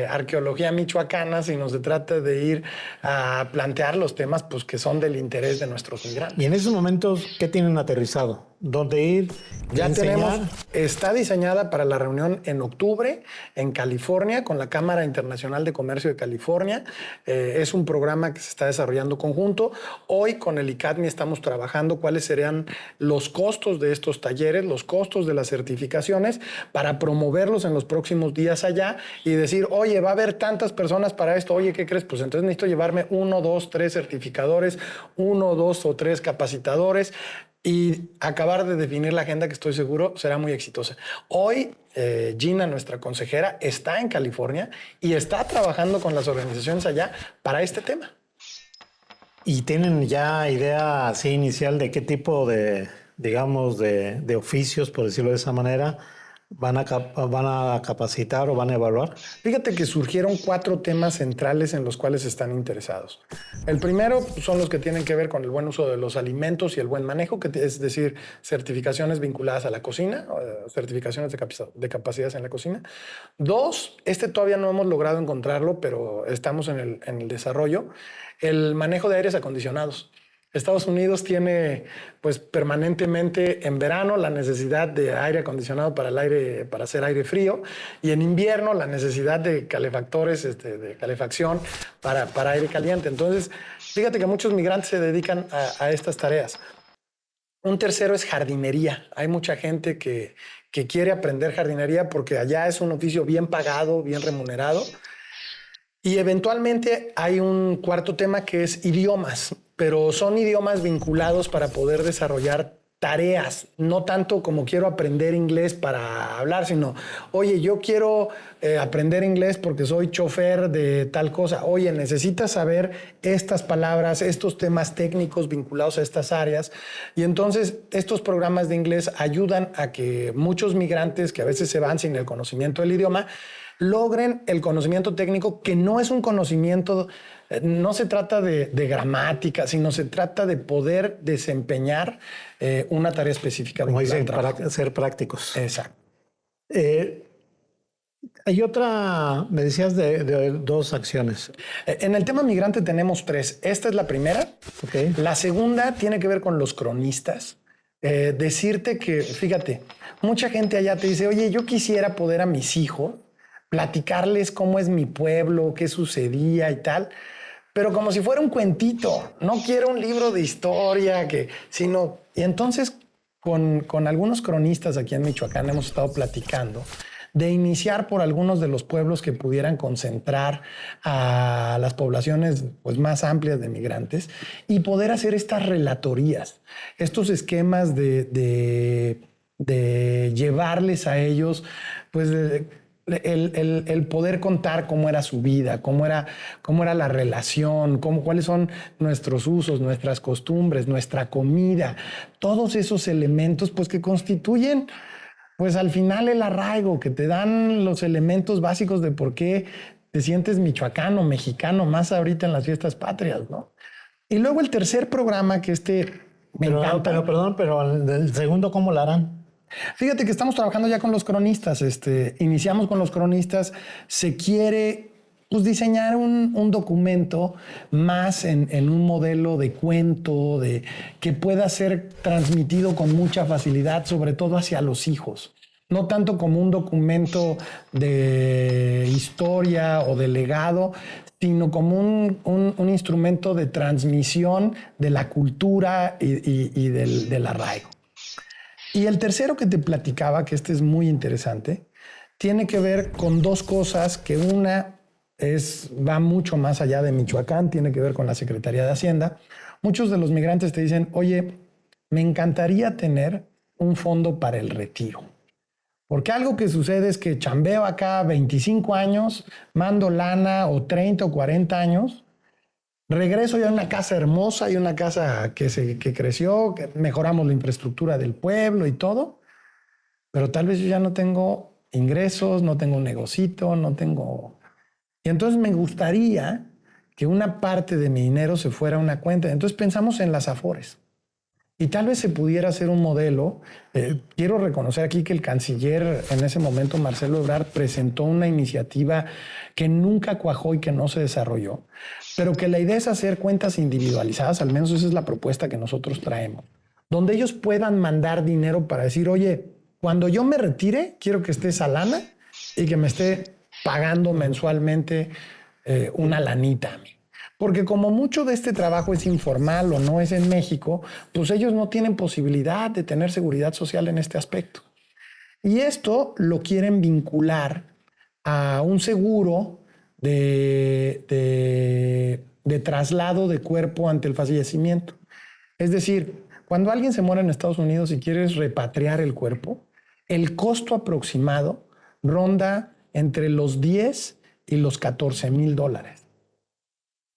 arqueología michoacana, sino se trata de ir a plantear los temas pues, que son del interés de nuestros migrantes. Y en esos momentos, ¿qué tienen aterrizado? ¿Dónde ir? Ya tenemos, está diseñada para la reunión en octubre en California con la Cámara Internacional de Comercio de California. Es un programa que se está desarrollando conjunto. Hoy con el ICADMI estamos trabajando cuáles serían los costos de estos talleres, los costos de las certificaciones para promoverlos en los próximos días allá y decir, oye, va a haber tantas personas para esto. Oye, ¿qué crees? Pues entonces necesito llevarme 1, 2, 3 certificadores, 1, 2 o 3 capacitadores y acabar de definir la agenda que estoy seguro será muy exitosa. Hoy, Gina, nuestra consejera, está en California y está trabajando con las organizaciones allá para este tema. ¿Y tienen ya idea así inicial de qué tipo de, digamos, de oficios, por decirlo de esa manera, van a capacitar o van a evaluar? Fíjate que surgieron 4 temas centrales en los cuales están interesados. El primero son los que tienen que ver con el buen uso de los alimentos y el buen manejo, que es decir, certificaciones vinculadas a la cocina, certificaciones de capacidades en la cocina. 2, todavía no hemos logrado encontrarlo, pero estamos en el desarrollo, el manejo de aires acondicionados. Estados Unidos tiene pues permanentemente en verano la necesidad de aire acondicionado para hacer aire frío y en invierno la necesidad de calefactores de calefacción para aire caliente. Entonces, fíjate que muchos migrantes se dedican a estas tareas. Un tercero es jardinería. Hay mucha gente que quiere aprender jardinería porque allá es un oficio bien pagado, bien remunerado. Y eventualmente hay un cuarto tema que es idiomas, pero son idiomas vinculados para poder desarrollar tareas, no tanto como quiero aprender inglés para hablar, sino, oye, yo quiero aprender inglés porque soy chofer de tal cosa. Oye, necesitas saber estas palabras, estos temas técnicos vinculados a estas áreas. Y entonces estos programas de inglés ayudan a que muchos migrantes que a veces se van sin el conocimiento del idioma, logren el conocimiento técnico, que no es un conocimiento, no se trata de gramática, sino se trata de poder desempeñar una tarea específica. Como dicen, para ser prácticos. Exacto. Hay otra, me decías de 2 acciones. En el tema migrante tenemos 3. Esta es la primera. Okay. La segunda tiene que ver con los cronistas. Decirte que, fíjate, mucha gente allá te dice, oye, yo quisiera poder a mis hijos platicarles cómo es mi pueblo, qué sucedía y tal, pero como si fuera un cuentito. No quiero un libro de historia, sino... Y entonces, con algunos cronistas aquí en Michoacán hemos estado platicando de iniciar por algunos de los pueblos que pudieran concentrar a las poblaciones pues, más amplias de migrantes y poder hacer estas relatorías, estos esquemas de llevarles a ellos, pues... El poder contar cómo era su vida, cómo era la relación, cuáles son nuestros usos, nuestras costumbres, nuestra comida, todos esos elementos pues, que constituyen pues, al final el arraigo, que te dan los elementos básicos de por qué te sientes michoacano, mexicano, más ahorita en las fiestas patrias, ¿no? Y luego el tercer programa que me encanta. Pero el segundo, ¿cómo lo harán? Fíjate que estamos trabajando ya con los cronistas. Iniciamos con los cronistas. Se quiere pues, diseñar un documento más en un modelo de cuento, que pueda ser transmitido con mucha facilidad, sobre todo hacia los hijos. No tanto como un documento de historia o de legado, sino como un instrumento de transmisión de la cultura y del arraigo. Y el tercero que te platicaba, que es muy interesante, tiene que ver con 2 cosas, que una va mucho más allá de Michoacán, tiene que ver con la Secretaría de Hacienda. Muchos de los migrantes te dicen, oye, me encantaría tener un fondo para el retiro. Porque algo que sucede es que chambeo acá 25 años, mando lana o 30 o 40 años, regreso ya a una casa hermosa y una casa que creció, que mejoramos la infraestructura del pueblo y todo, pero tal vez yo ya no tengo ingresos, no tengo un negocito, no tengo... Y entonces me gustaría que una parte de mi dinero se fuera a una cuenta. Entonces pensamos en las Afores. Y tal vez se pudiera hacer un modelo. Quiero reconocer aquí que el canciller en ese momento, Marcelo Ebrard, presentó una iniciativa que nunca cuajó y que no se desarrolló, pero que la idea es hacer cuentas individualizadas, al menos esa es la propuesta que nosotros traemos, donde ellos puedan mandar dinero para decir, oye, cuando yo me retire, quiero que esté esa lana y que me esté pagando mensualmente una lanita a mí. Porque como mucho de este trabajo es informal o no es en México, pues ellos no tienen posibilidad de tener seguridad social en este aspecto. Y esto lo quieren vincular a un seguro de traslado de cuerpo ante el fallecimiento. Es decir, cuando alguien se muere en Estados Unidos y quieres repatriar el cuerpo, el costo aproximado ronda entre los 10 y los $14,000.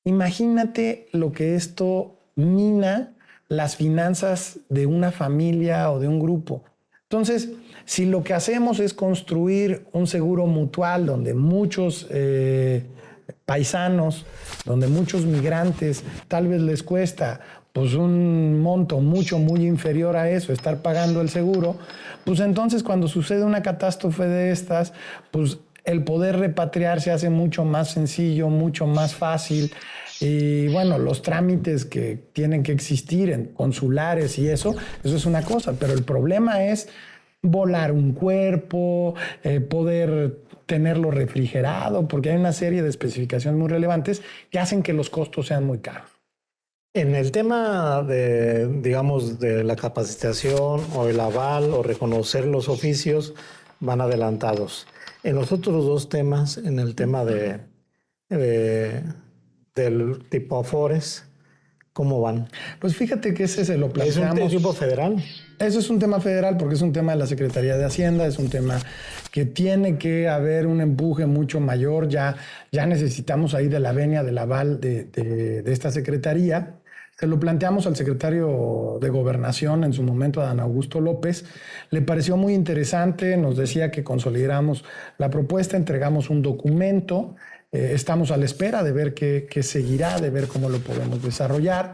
Imagínate lo que esto mina las finanzas de una familia o de un grupo. Entonces, si lo que hacemos es construir un seguro mutual donde muchos paisanos, donde muchos migrantes tal vez les cuesta pues un monto muy inferior a eso, estar pagando el seguro, pues entonces cuando sucede una catástrofe de estas, pues el poder repatriar se hace mucho más sencillo, mucho más fácil. Y bueno, los trámites que tienen que existir en consulares y eso es una cosa, pero el problema es volar un cuerpo, poder tenerlo refrigerado, porque hay una serie de especificaciones muy relevantes que hacen que los costos sean muy caros. En el tema de la capacitación o el aval o reconocer los oficios, van adelantados. En los otros 2 temas, en el tema del tipo Afores, ¿Cómo van? Pues fíjate que ese se lo planteamos. ¿Es un tipo federal? Eso es un tema federal porque es un tema de la Secretaría de Hacienda, es un tema que tiene que haber un empuje mucho mayor. Ya necesitamos ahí de la venia, del aval de esta Secretaría. Se lo planteamos al secretario de Gobernación en su momento, a Dan Augusto López. Le pareció muy interesante, nos decía que consolidáramos la propuesta, entregamos un documento. Estamos a la espera de ver qué seguirá, de ver cómo lo podemos desarrollar.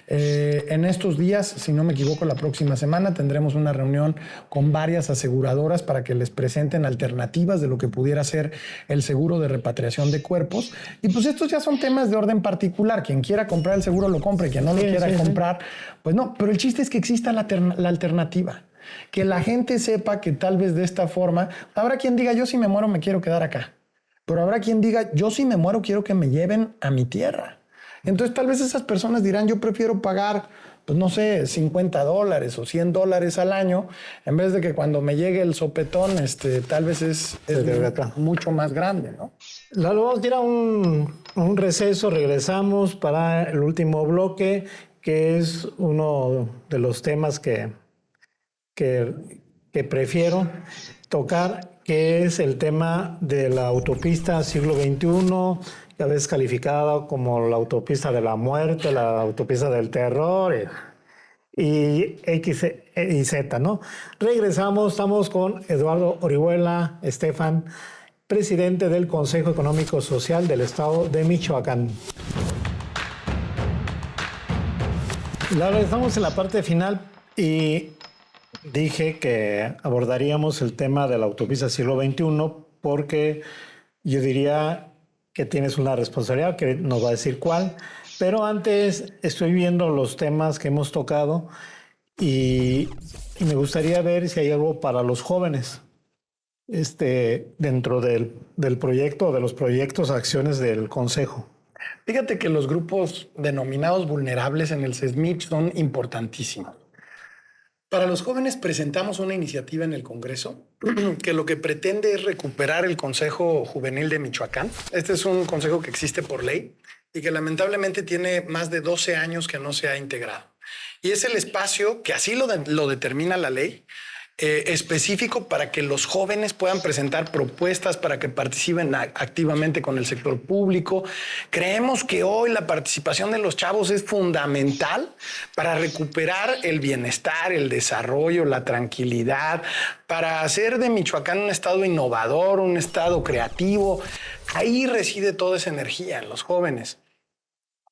En estos días, si no me equivoco, la próxima semana tendremos una reunión con varias aseguradoras para que les presenten alternativas de lo que pudiera ser el seguro de repatriación de cuerpos. Y pues estos ya son temas de orden particular. Quien quiera comprar el seguro lo compre, quien no lo quiera comprar, pues no. Pero el chiste es que exista la alternativa. Que la gente sepa que tal vez de esta forma, habrá quien diga, yo si me muero me quiero quedar acá. Pero habrá quien diga, yo si me muero quiero que me lleven a mi tierra. Entonces tal vez esas personas dirán, yo prefiero pagar, pues no sé, $50 o $100 al año, en vez de que cuando me llegue el sopetón, tal vez es mucho más grande, ¿no? Lalo, vamos a ir a un receso, regresamos para el último bloque, que es uno de los temas que prefiero tocar, que es el tema de la autopista siglo XXI, que a veces calificada como la autopista de la muerte, la autopista del terror y X y Z, ¿no? Regresamos, estamos con Eduardo Orihuela Estefan, presidente del Consejo Económico Social del Estado de Michoacán. Ahora estamos en la parte final y dije que abordaríamos el tema de la autopista siglo XXI porque yo diría que tienes una responsabilidad, que nos va a decir cuál, pero antes estoy viendo los temas que hemos tocado y me gustaría ver si hay algo para los jóvenes dentro del proyecto, de los proyectos, acciones del Consejo. Fíjate que los grupos denominados vulnerables en el SESMIC son importantísimos. Para los jóvenes presentamos una iniciativa en el Congreso que lo que pretende es recuperar el Consejo Juvenil de Michoacán. Este es un consejo que existe por ley y que lamentablemente tiene más de 12 años que no se ha integrado. Y es el espacio que así lo determina la ley, específico para que los jóvenes puedan presentar propuestas, para que participen activamente con el sector público. Creemos que hoy la participación de los chavos es fundamental para recuperar el bienestar, el desarrollo, la tranquilidad, para hacer de Michoacán un estado innovador, un estado creativo. Ahí reside toda esa energía en los jóvenes.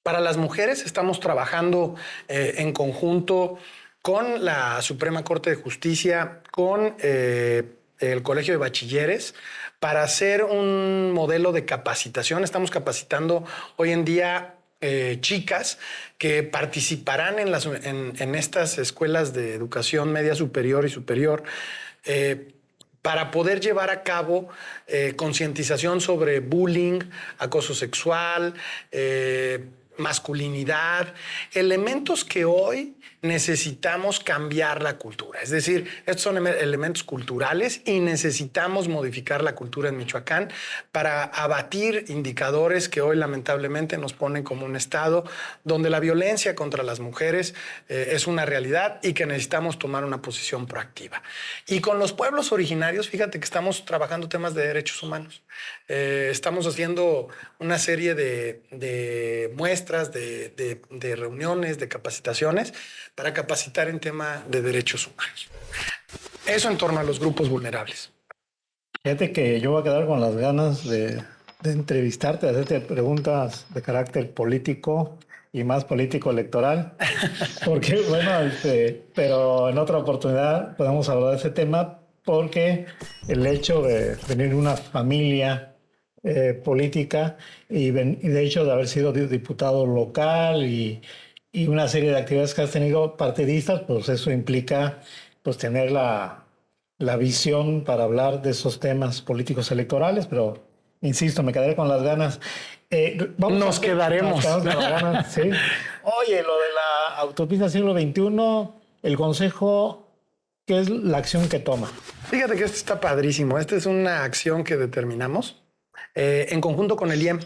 Para las mujeres estamos trabajando en conjunto con la Suprema Corte de Justicia, con el Colegio de Bachilleres, para hacer un modelo de capacitación. Estamos capacitando hoy en día chicas que participarán en estas escuelas de educación media superior y superior, para poder llevar a cabo concientización sobre bullying, acoso sexual, masculinidad, elementos que hoy necesitamos cambiar la cultura. Es decir, estos son elementos culturales y necesitamos modificar la cultura en Michoacán para abatir indicadores que hoy lamentablemente nos ponen como un estado donde la violencia contra las mujeres es una realidad y que necesitamos tomar una posición proactiva. Y con los pueblos originarios, fíjate que estamos trabajando temas de derechos humanos. Estamos haciendo una serie de muestras, de reuniones, de capacitaciones para capacitar en tema de derechos humanos. Eso en torno a los grupos vulnerables. Fíjate que yo voy a quedar con las ganas de entrevistarte, de hacerte preguntas de carácter político y más político electoral, porque bueno, pero en otra oportunidad podemos hablar de ese tema, porque el hecho de venir de una familia política y de hecho de haber sido diputado local y una serie de actividades que has tenido partidistas, pues eso implica pues tener la visión para hablar de esos temas políticos electorales, pero insisto, me quedaré con las ganas. Nos quedaremos con las ganas, sí. Oye, lo de la autopista siglo XXI, el Consejo, ¿qué es la acción que toma? Fíjate que esto está padrísimo. Esta es una acción que determinamos en conjunto con el IEM.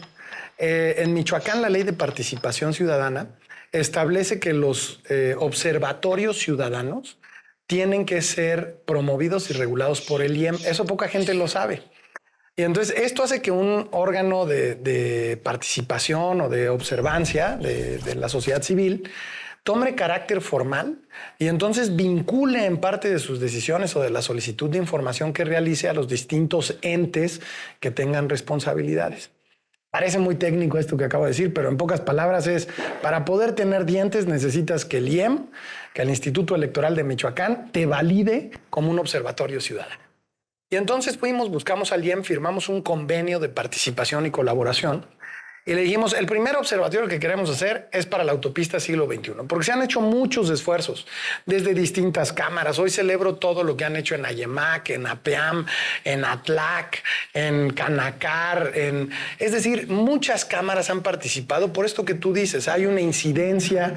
En Michoacán, la Ley de Participación Ciudadana establece que los observatorios ciudadanos tienen que ser promovidos y regulados por el IEM. Eso poca gente lo sabe. Y entonces esto hace que un órgano de participación o de observancia de la sociedad civil tome carácter formal y entonces vincule en parte de sus decisiones o de la solicitud de información que realice a los distintos entes que tengan responsabilidades. Parece muy técnico esto que acabo de decir, pero en pocas palabras es, para poder tener dientes necesitas que el IEM, que el Instituto Electoral de Michoacán, te valide como un observatorio ciudadano. Y entonces buscamos al IEM, firmamos un convenio de participación y colaboración y le dijimos, el primer observatorio que queremos hacer es para la autopista siglo XXI, porque se han hecho muchos esfuerzos desde distintas cámaras. Hoy celebro todo lo que han hecho en Ayemac, en APEAM, en ATLAC, en Canacar, es decir, muchas cámaras han participado por esto que tú dices. Hay una incidencia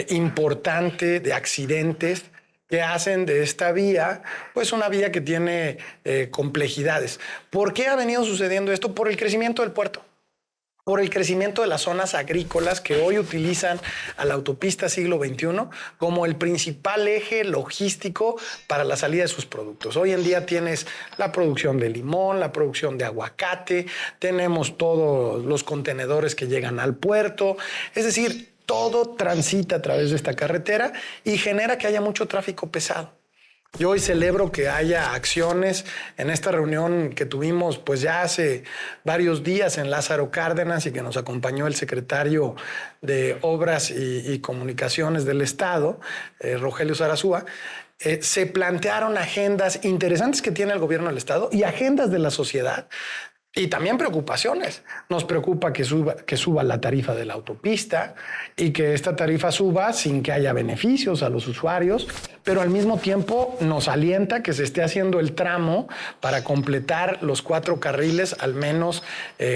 importante de accidentes que hacen de esta vía, pues una vía que tiene complejidades. ¿Por qué ha venido sucediendo esto? Por el crecimiento del puerto, por el crecimiento de las zonas agrícolas que hoy utilizan a la autopista siglo XXI como el principal eje logístico para la salida de sus productos. Hoy en día tienes la producción de limón, la producción de aguacate, tenemos todos los contenedores que llegan al puerto, es decir, todo transita a través de esta carretera y genera que haya mucho tráfico pesado. Yo hoy celebro que haya acciones en esta reunión que tuvimos pues ya hace varios días en Lázaro Cárdenas y que nos acompañó el secretario de Obras y Comunicaciones del Estado, Rogelio Zarazúa. Se plantearon agendas interesantes que tiene el gobierno del Estado y agendas de la sociedad. Y también preocupaciones. Nos preocupa que suba la tarifa de la autopista y que esta tarifa suba sin que haya beneficios a los usuarios, pero al mismo tiempo nos alienta que se esté haciendo el tramo para completar los 4 carriles, al menos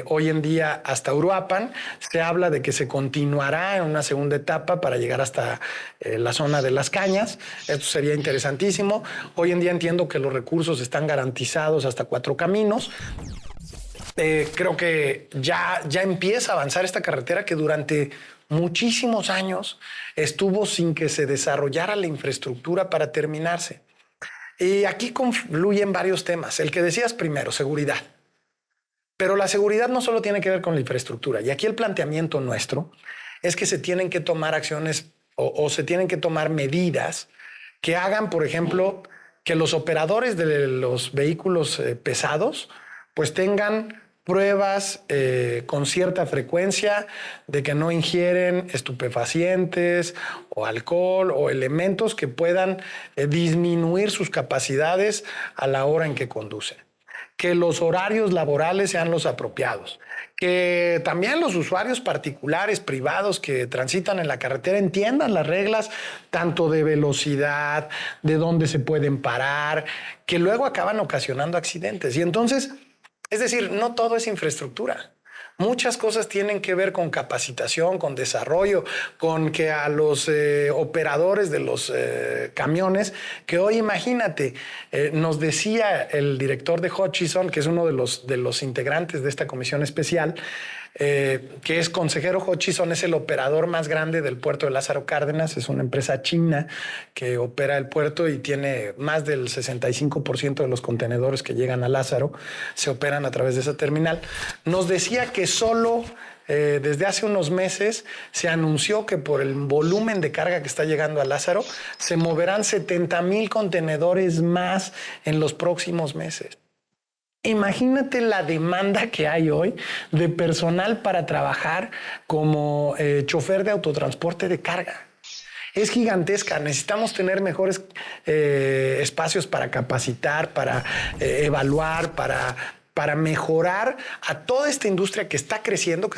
hoy en día hasta Uruapan. Se habla de que se continuará en una segunda etapa para llegar hasta la zona de Las Cañas. Esto sería interesantísimo. Hoy en día entiendo que los recursos están garantizados hasta 4 caminos. Creo que ya empieza a avanzar esta carretera que durante muchísimos años estuvo sin que se desarrollara la infraestructura para terminarse. Y aquí confluyen varios temas. El que decías primero, seguridad. Pero la seguridad no solo tiene que ver con la infraestructura. Y aquí el planteamiento nuestro es que se tienen que tomar acciones o se tienen que tomar medidas que hagan, por ejemplo, que los operadores de los vehículos pesados pues tengan pruebas con cierta frecuencia de que no ingieren estupefacientes o alcohol o elementos que puedan disminuir sus capacidades a la hora en que conducen. Que los horarios laborales sean los apropiados. Que también los usuarios particulares, privados que transitan en la carretera entiendan las reglas tanto de velocidad, de dónde se pueden parar, que luego acaban ocasionando accidentes. Y entonces, es decir, no todo es infraestructura. Muchas cosas tienen que ver con capacitación, con desarrollo, con que a los operadores de los camiones, que hoy imagínate, nos decía el director de Hutchison, que es uno de los integrantes de esta comisión especial, que es consejero Hutchison, es el operador más grande del puerto de Lázaro Cárdenas, es una empresa china que opera el puerto y tiene más del 65% de los contenedores que llegan a Lázaro, se operan a través de esa terminal. Nos decía que solo desde hace unos meses se anunció que por el volumen de carga que está llegando a Lázaro, se moverán 70,000 contenedores más en los próximos meses. Imagínate la demanda que hay hoy de personal para trabajar como chofer de autotransporte de carga. Es gigantesca. Necesitamos tener mejores espacios para capacitar, para evaluar, para mejorar a toda esta industria que está creciendo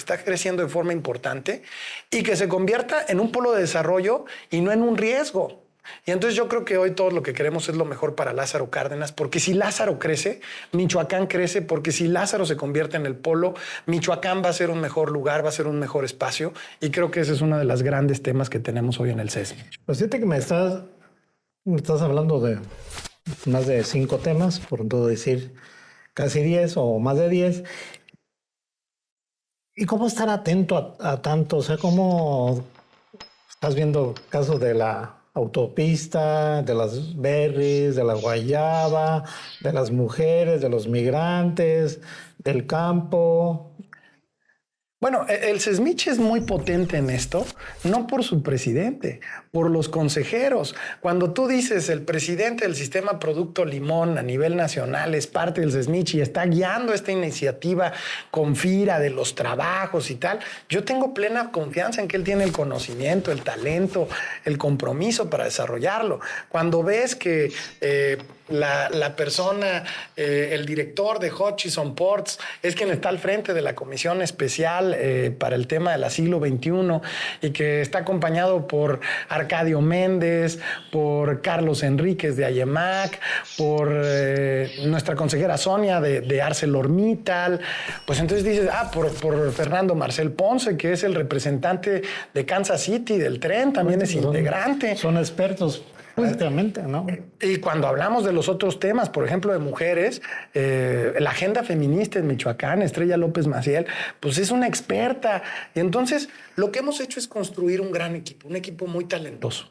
de forma importante y que se convierta en un polo de desarrollo y no en un riesgo. Y entonces yo creo que hoy todo lo que queremos es lo mejor para Lázaro Cárdenas, porque si Lázaro crece, Michoacán crece, porque si Lázaro se convierte en el polo, Michoacán va a ser un mejor lugar, va a ser un mejor espacio, y creo que ese es uno de los grandes temas que tenemos hoy en el CESMI. Pues fíjate que me estás hablando de más de 5 temas, por no decir casi 10 o más de 10. ¿Y cómo estar atento a tanto? O sea, ¿cómo Estás viendo casos de la autopista, de las berries, de la guayaba, de las mujeres, de los migrantes, del campo. Bueno, el SESMICH es muy potente en esto, no por su presidente, por los consejeros. Cuando tú dices el presidente del sistema Producto Limón a nivel nacional es parte del SESMICH y está guiando esta iniciativa con FIRA de los trabajos y tal, yo tengo plena confianza en que él tiene el conocimiento, el talento, el compromiso para desarrollarlo. Cuando ves que la persona, el director de Hutchison Ports, es quien está al frente de la comisión especial para el tema de la siglo XXI y que está acompañado por Arcadio Méndez, por Carlos Enríquez de AYEMAC, por nuestra consejera Sonia de ArcelorMittal, pues entonces dices, por Fernando Marcel Ponce, que es el representante de Kansas City del tren, también es integrante. Son expertos. Prácticamente, ¿no? Y cuando hablamos de los otros temas, por ejemplo, de mujeres, la agenda feminista en Michoacán, Estrella López Maciel, pues es una experta. Y entonces lo que hemos hecho es construir un gran equipo, un equipo muy talentoso.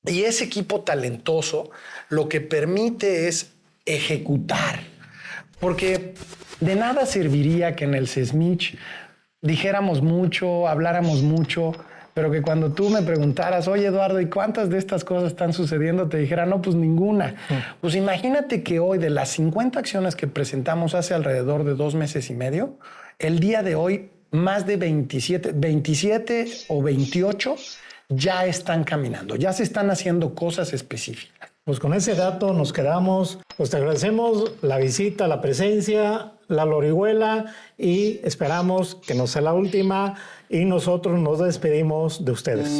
Y ese equipo talentoso lo que permite es ejecutar. Porque de nada serviría que en el SESMICH dijéramos mucho, habláramos mucho, pero que cuando tú me preguntaras, oye, Eduardo, ¿y cuántas de estas cosas están sucediendo? Te dijera, no, pues ninguna. Pues imagínate que hoy, de las 50 acciones que presentamos hace alrededor de 2 meses y medio, el día de hoy, más de 27 o 28 ya están caminando, ya se están haciendo cosas específicas. Pues con ese dato nos quedamos. Pues te agradecemos la visita, la presencia, la Orihuela, y esperamos que no sea la última y nosotros nos despedimos de ustedes.